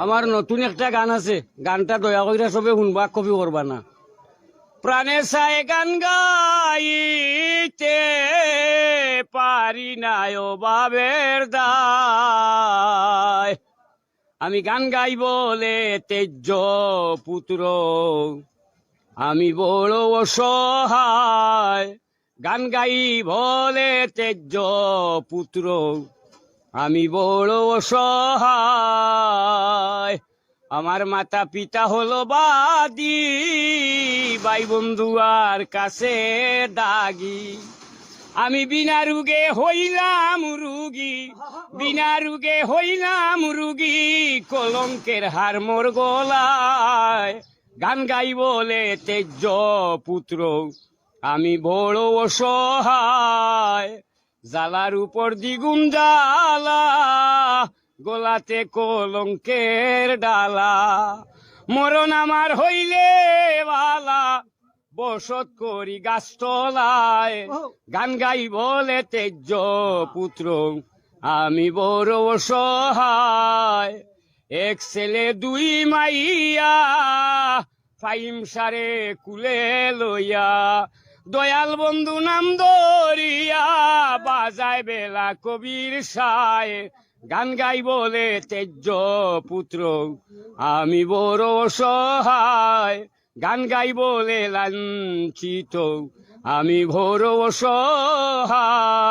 আমার নতুন একটা গান আছে, গানটা দয়া করে সবে শুনবা, কপি করবা না। প্রাণে চাই গান গাইতে পারি নাই ও বাবের দায়, আমি গান গাই বলে তেজ্য পুত্র, আমি বড় অসহায়। গান গাই বলে তেজ্য পুত্র, আমি বড় অসহায়। আমার মাতা পিতা হলো বাদী, ভাই বন্ধু আর কাছে দাগি। আমি বিনা রুগে হইলাম রুগী, বিনা রুগে হইলাম রুগী, কলঙ্কের হার মোর গলায়। গান গাই বলে তেজ্য পুত্র, আমি বড় অসহায়। জ্বালার উপর দ্বিগুণ জ্বালা, গলাতে কলঙ্কের ডালা। মরণ আমার হইলে বালা, বসত করি গাছতলায়। গান গাই বলে তেজ্য পুত্র, আমি বড় অসহায়। এক ছেলে দুই মাইয়া, ফাইম সারে কুলে লইয়া, দয়াল বন্ধু নাম দরিয়া, বাজায় বেলা কবির সায়। গান গাই বলে তেজ্য পুত্র, আমি বড় অসহায়। গান গাই বলে লাঞ্ছিত, আমি বড় অসহায়।